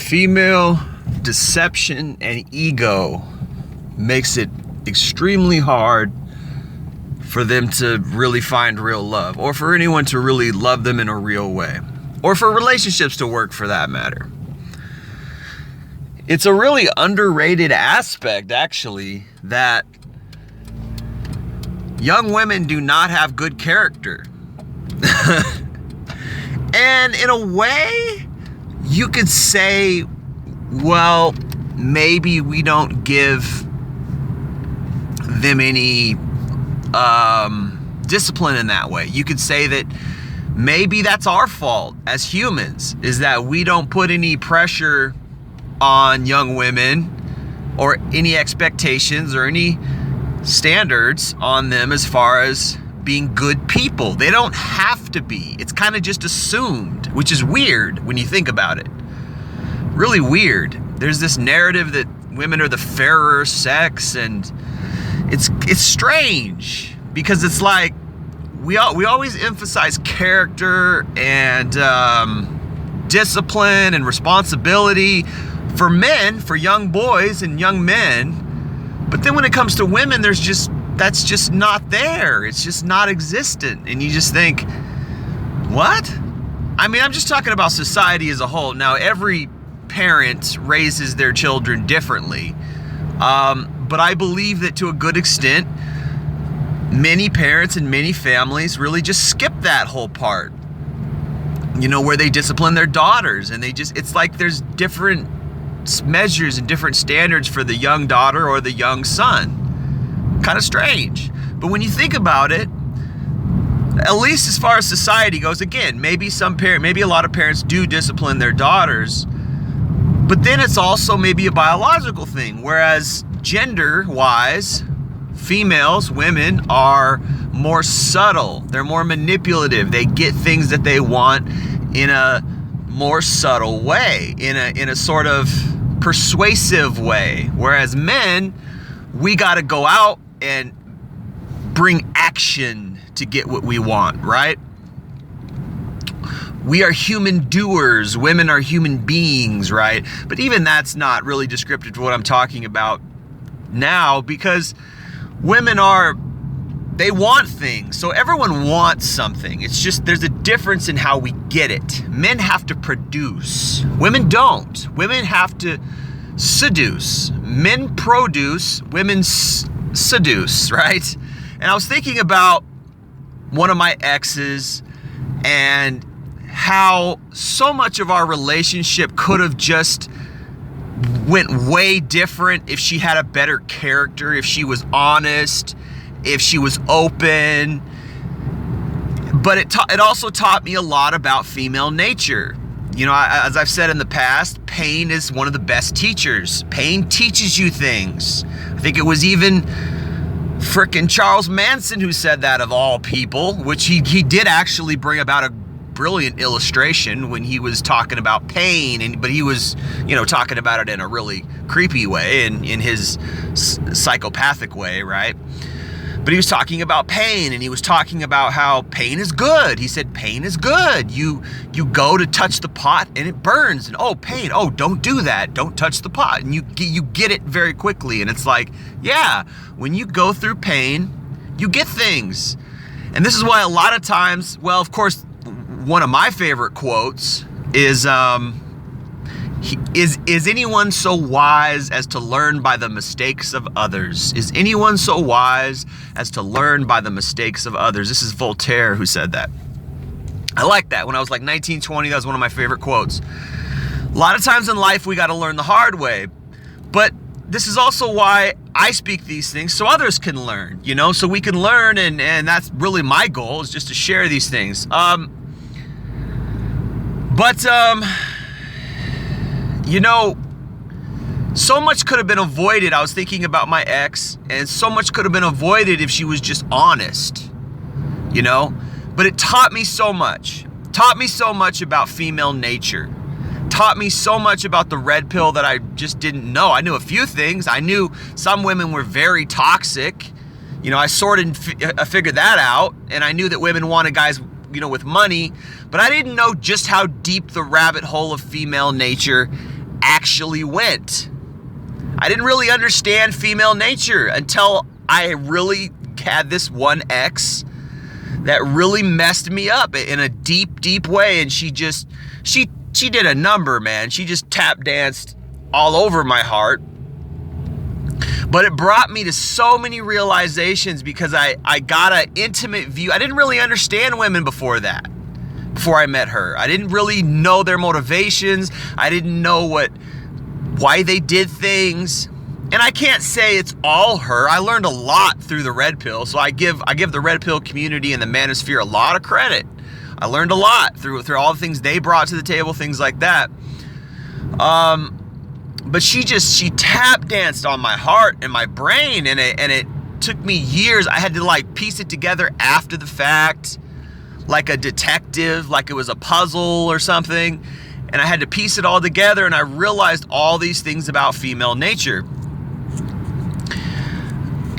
Female deception and ego makes it extremely hard for them to really find real love, or for anyone to really love them in a real way, or for relationships to work for that matter. It's a really underrated aspect, actually, that young women do not have good character. And in a way, you could say, well, maybe we don't give them any discipline in that way. You could say that maybe that's our fault as humans, is that we don't put any pressure on young women or any expectations or any standards on them as far as being good people. They don't have to be. It's kind of just assumed, which is weird when you think about it. Really weird. There's this narrative that women are the fairer sex, and it's strange because it's like we always emphasize character and discipline and responsibility for men, for young boys and young men, but then when it comes to women, that's just not there. It's just not existent, and you just think, what? I mean, I'm just talking about society as a whole. Now, every parent raises their children differently, but I believe that to a good extent, many parents and many families really just skip that whole part, where they discipline their daughters, and it's like there's different measures and different standards for the young daughter or the young son. Kind of strange. But when you think about it, at least as far as society goes, again, maybe a lot of parents do discipline their daughters, but then it's also maybe a biological thing, whereas gender-wise, women are more subtle. They're more manipulative. They get things that they want in a more subtle way, in a sort of persuasive way. Whereas men, we got to go out and bring action to get what we want, right? We are human doers. Women are human beings, right? But even that's not really descriptive to what I'm talking about now, because women they want things. So everyone wants something. It's just there's a difference in how we get it. Men have to produce. Women don't. Women have to seduce. Men produce. Women seduce, right? And I was thinking about one of my exes and how so much of our relationship could have just went way different if she had a better character, if she was honest, if she was open. But it also taught me a lot about female nature. As I've said in the past, pain is one of the best teachers. Pain teaches you things. I think it was even frickin' Charles Manson who said that, of all people, which he did actually bring about a brilliant illustration when he was talking about pain, but he was talking about it in a really creepy way and in his psychopathic way, right? But he was talking about pain, and he was talking about how pain is good. He said pain is good. You go to touch the pot and it burns, and pain, don't do that, don't touch the pot, and you get it very quickly. And it's like, yeah, when you go through pain, you get things. And this is why a lot of times, well, of course, one of my favorite quotes is anyone so wise as to learn by the mistakes of others? Is anyone so wise as to learn by the mistakes of others? This is Voltaire who said that. I like that. When I was like 19, 20, that was one of my favorite quotes. A lot of times in life, we got to learn the hard way. But this is also why I speak these things, so others can learn, so we can learn, and that's really my goal, is just to share these things. So much could have been avoided. I was thinking about my ex, and so much could have been avoided if she was just honest, But it taught me so much. Taught me so much about female nature. Taught me so much about the red pill that I just didn't know. I knew a few things. I knew some women were very toxic. I figured that out, and I knew that women wanted guys, with money, but I didn't know just how deep the rabbit hole of female nature actually went. I didn't really understand female nature until I really had this one ex that really messed me up in a deep, deep way. And she did a number, man. She just tap danced all over my heart. But it brought me to so many realizations because I got an intimate view. I didn't really understand women before I met her. I didn't really know their motivations. I didn't know why they did things. And I can't say it's all her. I learned a lot through the Red Pill. So I give the Red Pill community and the manosphere a lot of credit. I learned a lot through all the things they brought to the table, things like that. But she tap danced on my heart and my brain, and it took me years. I had to like piece it together after the fact, like a detective, like it was a puzzle or something. And I had to piece it all together, and I realized all these things about female nature.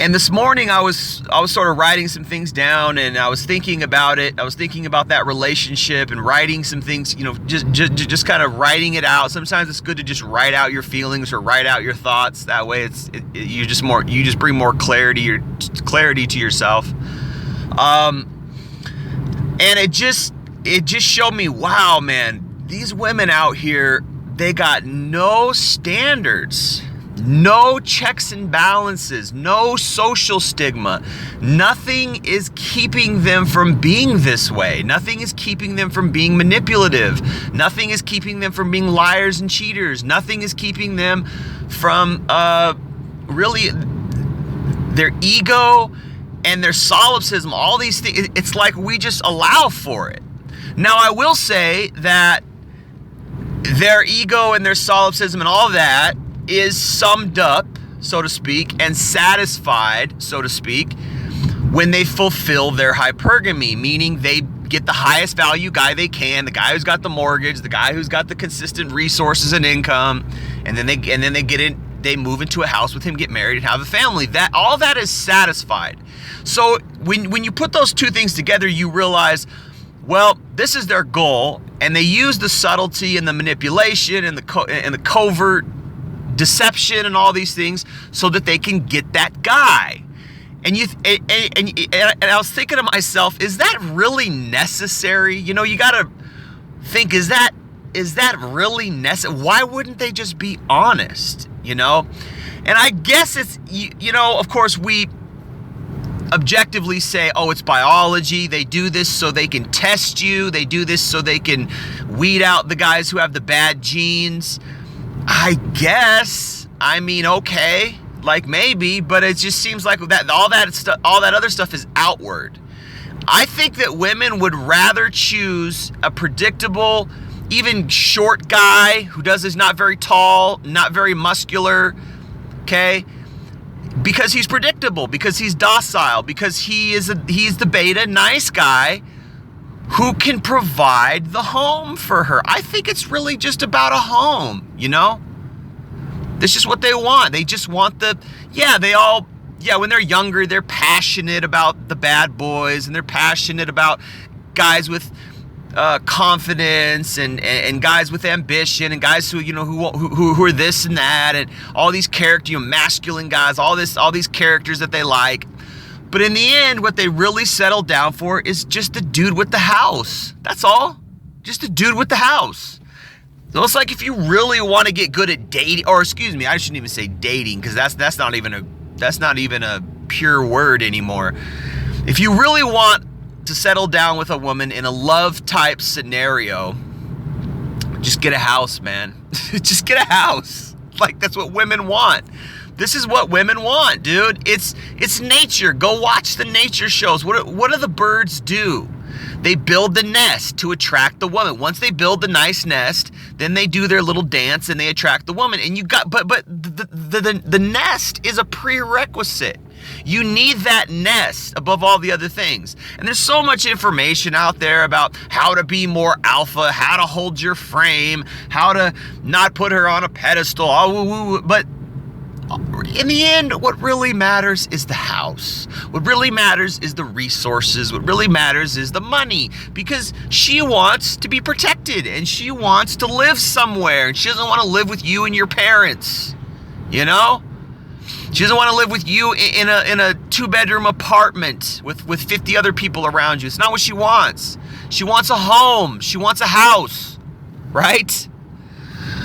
And this morning I was sort of writing some things down, and I was thinking about it. I was thinking about that relationship and writing some things, just kind of writing it out. Sometimes it's good to just write out your feelings or write out your thoughts. That way you just bring more clarity to yourself. And it just showed me, wow, man, these women out here, they got no standards. No checks and balances, no social stigma. Nothing is keeping them from being this way. Nothing is keeping them from being manipulative. Nothing is keeping them from being liars and cheaters. Nothing is keeping them from really their ego and their solipsism. All these things, it's like we just allow for it. Now, I will say that their ego and their solipsism and all that is summed up, so to speak, and satisfied, so to speak, when they fulfill their hypergamy, meaning they get the highest value guy they can, the guy who's got the mortgage, the guy who's got the consistent resources and income, and then they move into a house with him, get married, and have a family. That all that is satisfied. So when you put those two things together, you realize, well, this is their goal, and they use the subtlety and the manipulation and the covert deception and all these things so that they can get that guy. And I was thinking to myself, is that really necessary? You gotta think, is that really necessary? Why wouldn't they just be honest? And I guess it's, of course we objectively say, oh, it's biology. They do this so they can test you. They do this so they can weed out the guys who have the bad genes. I guess. I mean, okay, like maybe, but it just seems like all that other stuff is outward. I think that women would rather choose a predictable, even short guy who is not very tall, not very muscular, okay? Because he's predictable, because he's docile, because he's the beta nice guy who can provide the home for her. I think it's really just about a home, That's just what they want. They just want when they're younger, they're passionate about the bad boys, and they're passionate about guys with confidence and guys with ambition, and guys who are this and that, and all these characters, masculine guys, all these characters that they like. But in the end, what they really settle down for is just the dude with the house. That's all. Just a dude with the house. So it's like if you really want to get good at dating, or excuse me, I shouldn't even say dating, because that's not even a pure word anymore. If you really want to settle down with a woman in a love type scenario, just get a house, man. Just get a house. Like, that's what women want. This is what women want, dude. It's nature. Go watch the nature shows. What do the birds do? They build the nest to attract the woman. Once they build the nice nest, then they do their little dance and they attract the woman. And the nest is a prerequisite. You need that nest above all the other things. And there's so much information out there about how to be more alpha, how to hold your frame, how to not put her on a pedestal. But in the end, what really matters is the house. What really matters is the resources. What really matters is the money, because she wants to be protected and she wants to live somewhere, and she doesn't want to live with you and your parents. You know? She doesn't want to live with you in a 2-bedroom apartment with 50 other people around you. It's not what she wants. She wants a home. She wants a house, right?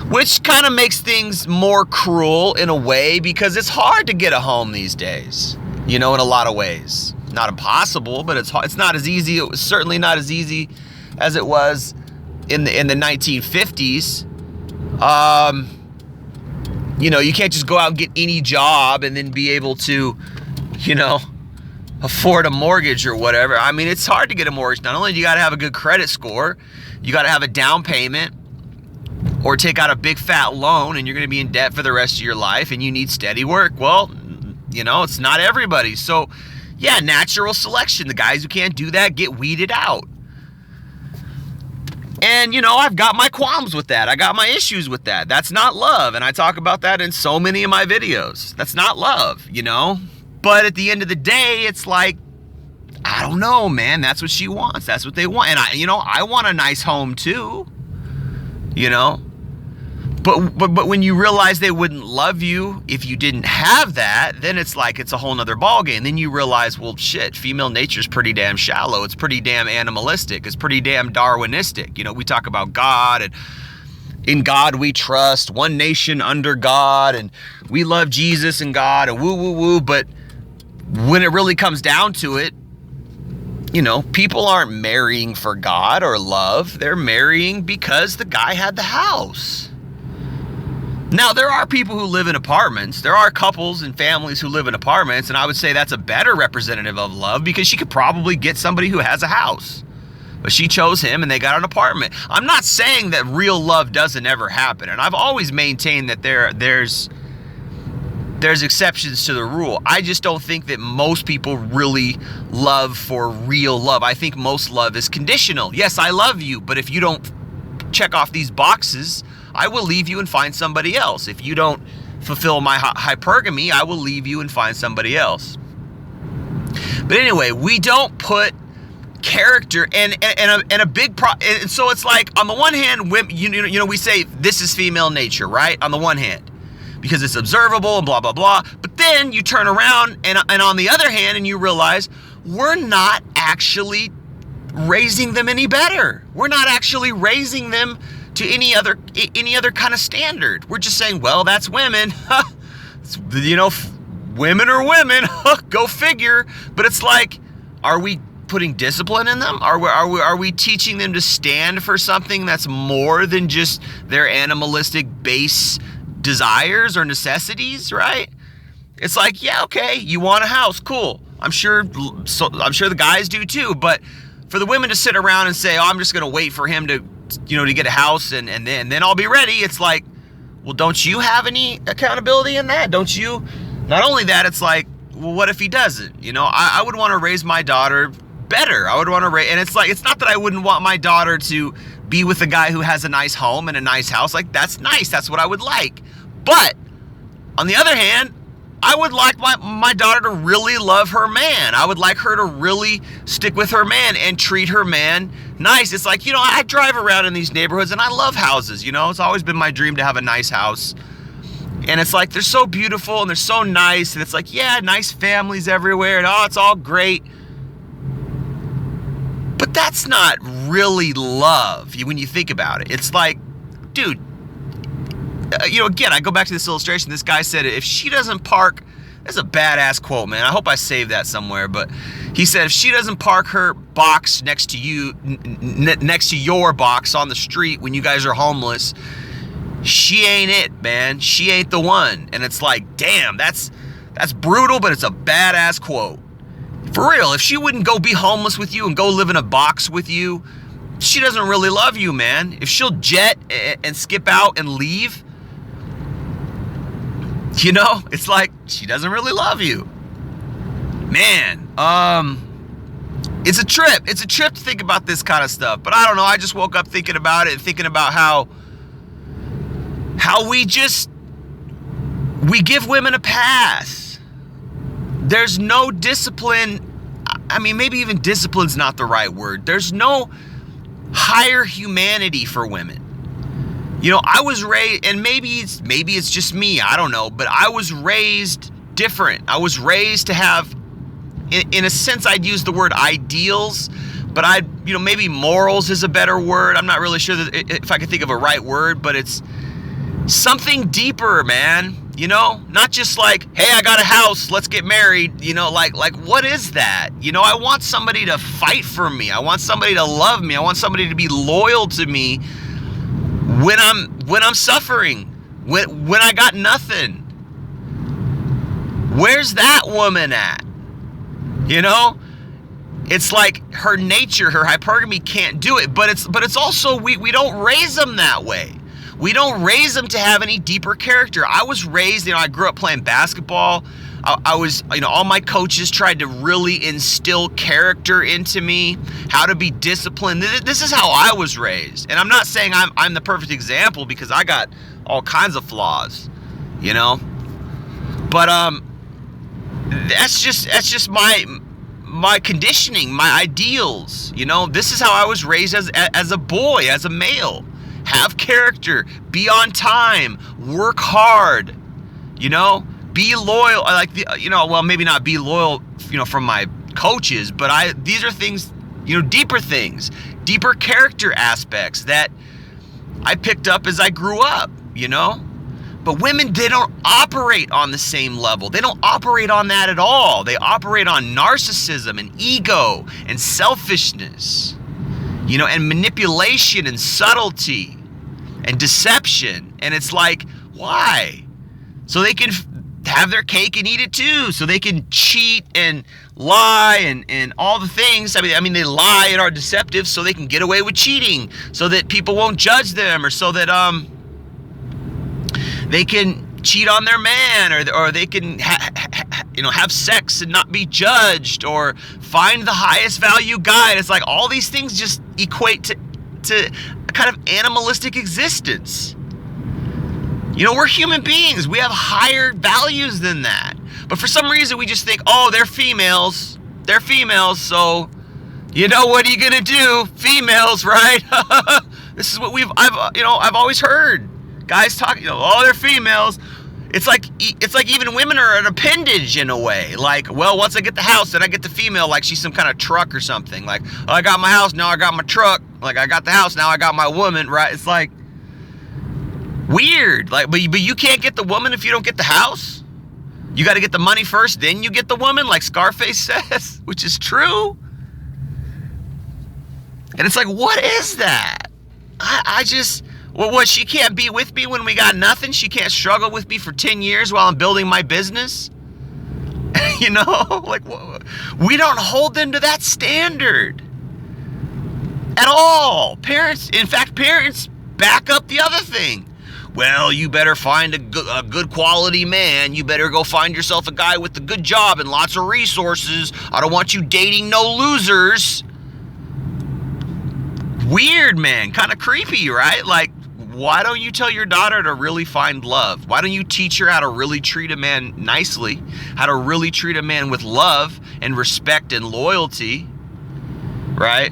Which kind of makes things more cruel in a way, because it's hard to get a home these days, you know, in a lot of ways. Not impossible, but it's not as easy. It was certainly not as easy as it was in the 1950s. You know, you can't just go out and get any job and then be able to, you know, afford a mortgage or whatever. I mean, it's hard to get a mortgage. Not only do you got to have a good credit score, you got to have a down payment or take out a big fat loan, and you're going to be in debt for the rest of your life, and you need steady work. Well, you know, it's not everybody. So, yeah, natural selection. The guys who can't do that get weeded out. And, you know, I've got my qualms with that. I got my issues with that. That's not love. And I talk about that in so many of my videos. That's not love, you know? But at the end of the day, it's like, I don't know, man. That's what she wants. That's what they want. And I want a nice home too, you know? But when you realize they wouldn't love you if you didn't have that, then it's like it's a whole nother ballgame. Then you realize, well, shit, female nature's pretty damn shallow. It's pretty damn animalistic. It's pretty damn Darwinistic. You know, we talk about God, and in God we trust, one nation under God, and we love Jesus and God, and woo, woo, woo. But when it really comes down to it, you know, people aren't marrying for God or love. They're marrying because the guy had the house. Now, there are people who live in apartments. There are couples and families who live in apartments, and I would say that's a better representative of love, because she could probably get somebody who has a house. But she chose him and they got an apartment. I'm not saying that real love doesn't ever happen, and I've always maintained that there's exceptions to the rule. I just don't think that most people really love for real love. I think most love is conditional. Yes, I love you, but if you don't check off these boxes, I will leave you and find somebody else. If you don't fulfill my hypergamy, I will leave you and find somebody else. But anyway, we don't put character and a big and so it's like, on the one hand, women, you know, we say this is female nature, right? On the one hand, because it's observable and blah blah blah. But then you turn around and on the other hand, and you realize we're not actually raising them any better. We're not actually raising them to any other kind of standard. We're just saying, well, that's women. You know, women are women. Go figure. But it's like, are we putting discipline in them? Are we teaching them to stand for something that's more than just their animalistic base desires or necessities, right? It's like, yeah, okay, you want a house, cool. I'm sure the guys do too. But for the women to sit around and say, oh, I'm just going to wait for him to, you know, to get a house and then I'll be ready. It's like, well, don't you have any accountability in that? Don't you? Not only that, it's like, well, what if he doesn't? You know, I would want to raise my daughter better. I would want to raise, and it's like, it's not that I wouldn't want my daughter to be with a guy who has a nice home and a nice house. Like, that's nice. That's what I would like. But on the other hand, I would like my daughter to really love her man. I would like her to really stick with her man and treat her man nice. It's like, you know, I drive around in these neighborhoods and I love houses, you know. It's always been my dream to have a nice house. And it's like, they're so beautiful and they're so nice. And it's like, yeah, nice families everywhere. And oh, it's all great. But that's not really love when you think about it. It's like, dude, you know, again, I go back to this illustration. This guy said, if she doesn't park, that's a badass quote, man. I hope I saved that somewhere. But he said, if she doesn't park her box next to you, next to your box on the street when you guys are homeless, she ain't it, man. She ain't the one. And it's like, damn, that's brutal, but it's a badass quote. For real, if she wouldn't go be homeless with you and go live in a box with you, she doesn't really love you, man. If she'll jet and skip out and leave, you know, it's like she doesn't really love you. Man, it's a trip. It's a trip to think about this kind of stuff. But I don't know, I just woke up thinking about it and thinking about how we we give women a pass. There's no discipline. I mean, maybe even discipline's not the right word. There's no higher humanity for women. You know, I was raised, and maybe it's just me, I don't know, but I was raised different. I was raised to have, in a sense, I'd use the word ideals, but maybe morals is a better word. I'm not really sure if I can think of a right word, but it's something deeper, man. You know, not just like, hey, I got a house, let's get married. You know, like what is that? You know, I want somebody to fight for me. I want somebody to love me. I want somebody to be loyal to me when I'm suffering, when I got nothing. Where's that woman at? You know, it's like her nature, her hypergamy can't do it. But it's also we don't raise them that way. We don't raise them to have any deeper character. I was raised, I grew up playing basketball. I was, all my coaches tried to really instill character into me, how to be disciplined. This is how I was raised. And I'm not saying I'm the perfect example, because I got all kinds of flaws, But that's just my conditioning, my ideals. This is how I was raised as a boy, as a male. Have character, be on time, work hard, be loyal. Maybe not be loyal, from my coaches, but these are things, deeper character aspects that I picked up as I grew up, But women, they don't operate on the same level. They don't operate on that at all. They operate on narcissism and ego and selfishness, and manipulation and subtlety and deception. And it's like, why? So they can have their cake and eat it too. So they can cheat and lie and all the things. I mean, they lie and are deceptive so they can get away with cheating, so that people won't judge them, or so that they can cheat on their man, or they can have sex and not be judged, or find the highest value guy. And it's like all these things just equate to a kind of animalistic existence. We're human beings. We have higher values than that. But for some reason we just think, oh, they're females, so what are you gonna do? Females, right? This is what I've always heard guys talking, oh, they're females. It's like even women are an appendage in a way. Like, well, once I get the house, then I get the female, like she's some kind of truck or something. Like, oh, I got my house, now I got my truck. Like, I got the house, now I got my woman, right? It's like weird. Like, but you can't get the woman if you don't get the house. You got to get the money first, then you get the woman, like Scarface says, which is true. And it's like, what is that? What, she can't be with me when we got nothing? She can't struggle with me for 10 years while I'm building my business? Like, we don't hold them to that standard at all. Parents back up the other thing. Well, you better find a good quality man. You better go find yourself a guy with a good job and lots of resources. I don't want you dating no losers. Weird, man. Kind of creepy, right? Like, why don't you tell your daughter to really find love? Why don't you teach her how to really treat a man nicely? How to really treat a man with love and respect and loyalty, right?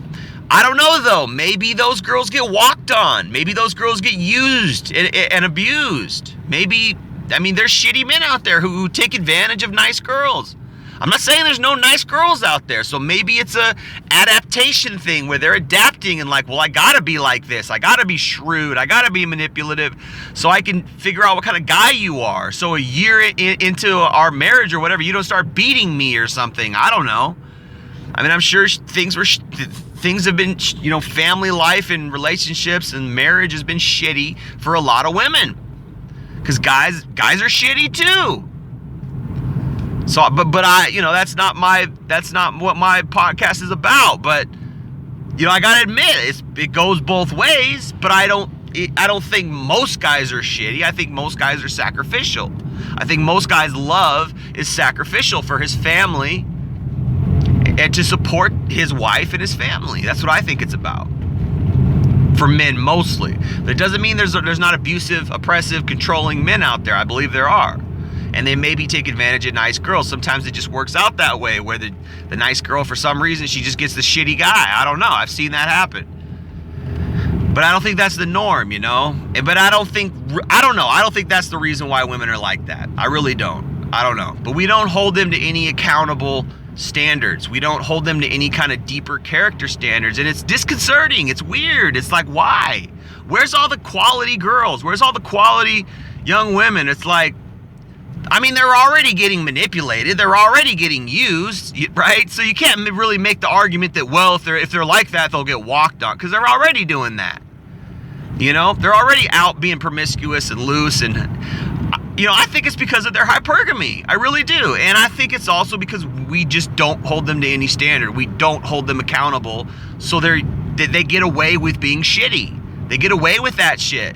I don't know, though. Maybe those girls get walked on. Maybe those girls get used and abused. Maybe, there's shitty men out there who take advantage of nice girls. I'm not saying there's no nice girls out there. So maybe it's a adaptation thing where they're adapting and like, well, I gotta be like this. I gotta be shrewd. I gotta be manipulative so I can figure out what kind of guy you are. So a year into our marriage or whatever, you don't start beating me or something. I don't know. I'm sure things have been, family life and relationships and marriage has been shitty for a lot of women. Because guys are shitty too. So, but I, that's not what my podcast is about. But, I gotta admit, it goes both ways. But I don't think most guys are shitty. I think most guys are sacrificial. I think most guys' love is sacrificial for his family and to support his wife and his family. That's what I think it's about. For men, mostly. That doesn't mean there's not abusive, oppressive, controlling men out there. I believe there are. and they maybe take advantage of nice girls. Sometimes it just works out that way, where the nice girl, for some reason, she just gets the shitty guy. I don't know. I've seen that happen. But I don't think that's the norm, you know? But I don't know. I don't think that's the reason why women are like that. I really don't. I don't know. But we don't hold them to any accountable standards. We don't hold them to any kind of deeper character standards. And it's disconcerting. It's weird. It's like, why? Where's all the quality girls? Where's all the quality young women? It's like, I mean, they're already getting manipulated. They're already getting used, right? So you can't really make the argument that, well, if they're like that, they'll get walked on, because they're already doing that. You know, they're already out being promiscuous and loose, and you know, I think it's because of their hypergamy. I really do. And I think it's also because we just don't hold them to any standard. We don't hold them accountable, so they get away with being shitty. They get away with that shit.